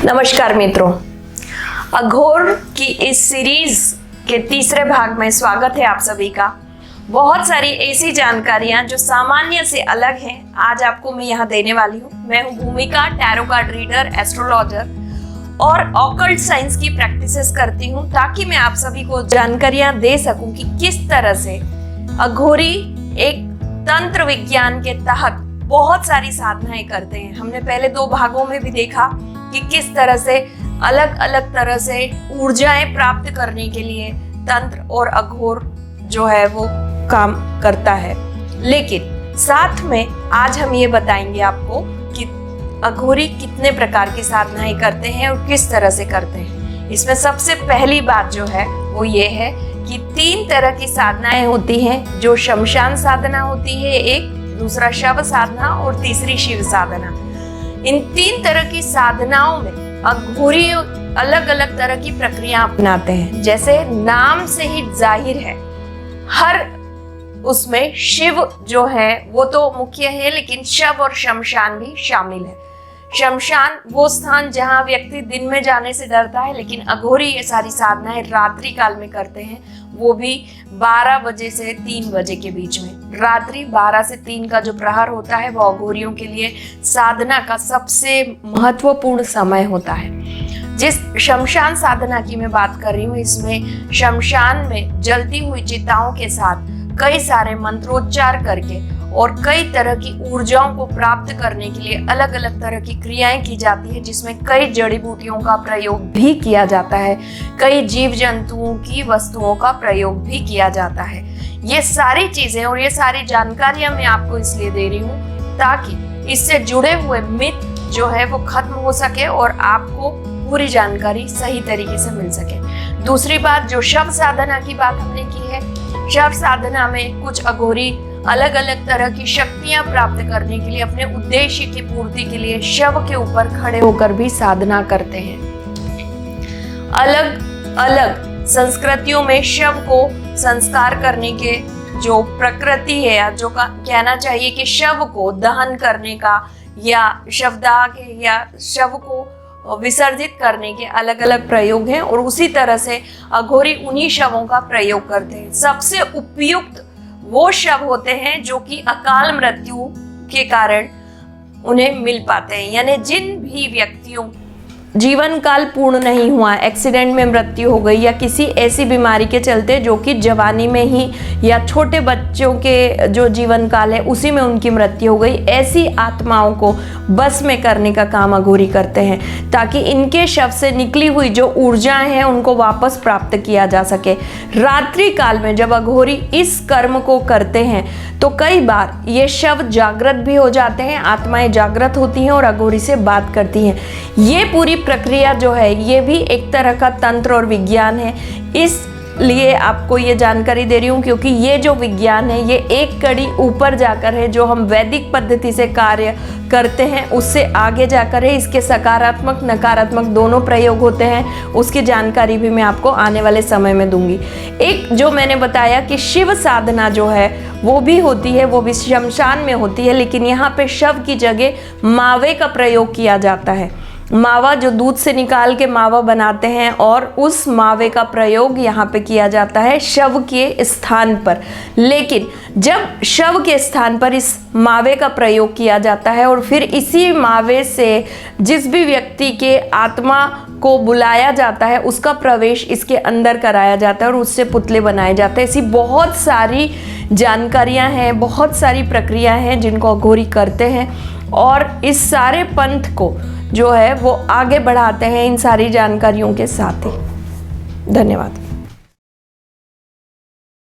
नमस्कार मित्रों, अघोर की इस सीरीज के तीसरे भाग में स्वागत है आप सभी का। बहुत सारी ऐसी जानकारियां जो सामान्य से अलग हैं आज आपको मैं यहाँ देने वाली हूँ। मैं हूँ भूमिका, टैरो कार्ड रीडर, एस्ट्रोलॉजर और ऑकल्ट साइंस की प्रैक्टिसेस करती हूँ ताकि मैं आप सभी को जानकारियां दे सकूं कि किस तरह से अघोरी एक तंत्र विज्ञान के तहत बहुत सारी साधनाएं करते हैं। हमने पहले 2 भागों में भी देखा कि किस तरह से अलग अलग तरह से ऊर्जाएं प्राप्त करने के लिए तंत्र और अघोर जो है वो काम करता है। लेकिन साथ में आज हम ये बताएंगे आपको कि अघोरी कितने प्रकार की साधनाएं करते हैं और किस तरह से करते हैं। इसमें सबसे पहली बात जो है वो ये है कि 3 तरह की साधनाएं होती हैं, जो शमशान साधना होती है, एक दूसरा शव साधना और तीसरी शिव साधना। इन 3 तरह की साधनाओं में अघोरी अलग अलग तरह की प्रक्रिया अपनाते हैं। जैसे नाम से ही जाहिर है, हर उसमें शिव जो है वो तो मुख्य है, लेकिन शव और शमशान भी शामिल है। शमशान वो स्थान जहां व्यक्ति दिन में जाने से डरता है, लेकिन अघोरी ये सारी साधनाएं रात्रि काल में करते हैं, वो भी 12 बजे से 3 बजे के बीच में। रात्रि 12 से 3 का जो प्रहर होता है वो अघोरियों के लिए साधना का सबसे महत्वपूर्ण समय होता है। जिस शमशान साधना की मैं बात कर रही हूँ, इसमें शमशान में जलती हुई चिताओं के साथ कई सारे मंत्रोच्चार करके और कई तरह की ऊर्जाओं को प्राप्त करने के लिए अलग अलग तरह की क्रियाएं की जाती है, जिसमें कई जड़ी बूटियों का प्रयोग भी किया जाता है, कई जीव जंतुओं की वस्तुओं का प्रयोग भी किया जाता है। ये सारी चीजें और ये सारी जानकारियां मैं आपको इसलिए दे रही हूँ ताकि इससे जुड़े हुए मिथ जो है वो खत्म हो सके और आपको पूरी जानकारी सही तरीके से मिल सके। दूसरी बात, जो शव साधना की बात हमने की है, शव साधना में कुछ अघोरी अलग अलग तरह की शक्तियां प्राप्त करने के लिए, अपने उद्देश्य की पूर्ति के लिए शव के ऊपर खड़े होकर भी साधना करते हैं। अलग अलग संस्कृतियों में शव को संस्कार करने के जो प्रकृति है, या जो कहना चाहिए कि शव को दहन करने का या शवदाह के या शव को विसर्जित करने के अलग अलग प्रयोग हैं, और उसी तरह से अघोरी उन्हीं शवों का प्रयोग करते हैं। सबसे उपयुक्त वो शव होते हैं जो कि अकाल मृत्यु के कारण उन्हें मिल पाते हैं, यानी जिन भी व्यक्तियों जीवन काल पूर्ण नहीं हुआ, एक्सीडेंट में मृत्यु हो गई या किसी ऐसी बीमारी के चलते जो कि जवानी में ही या छोटे बच्चों के जो जीवन काल है उसी में उनकी मृत्यु हो गई, ऐसी आत्माओं को बस में करने का काम अघोरी करते हैं ताकि इनके शव से निकली हुई जो ऊर्जाएं हैं उनको वापस प्राप्त किया जा सके। रात्रि काल में जब अघोरी इस कर्म को करते हैं तो कई बार ये शव जागृत भी हो जाते हैं, आत्माएं जागृत होती हैं और अघोरी से बात करती हैं। ये पूरी प्रक्रिया जो है ये भी एक तरह का तंत्र और विज्ञान है, इसलिए आपको ये जानकारी दे रही हूँ क्योंकि ये जो विज्ञान है ये एक कड़ी ऊपर जाकर है। जो हम वैदिक पद्धति से कार्य करते हैं उससे आगे जाकर है। इसके सकारात्मक नकारात्मक दोनों प्रयोग होते हैं, उसकी जानकारी भी मैं आपको आने वाले समय में दूंगी। एक जो मैंने बताया कि शिव साधना जो है वो भी होती है, वो भी शमशान में होती है, लेकिन यहाँ पे शव की जगह मावे का प्रयोग किया जाता है। मावा जो दूध से निकाल के मावा बनाते हैं और उस मावे का प्रयोग यहाँ पे किया जाता है शव के स्थान पर। लेकिन जब शव के स्थान पर इस मावे का प्रयोग किया जाता है और फिर इसी मावे से जिस भी व्यक्ति के आत्मा को बुलाया जाता है उसका प्रवेश इसके अंदर कराया जाता है और उससे पुतले बनाए जाते हैं। ऐसी बहुत सारी जानकारियाँ हैं, बहुत सारी प्रक्रिया हैं जिनको अघोरी करते हैं और इस सारे पंथ को जो है वो आगे बढ़ाते हैं इन सारी जानकारियों के साथ ही। धन्यवाद।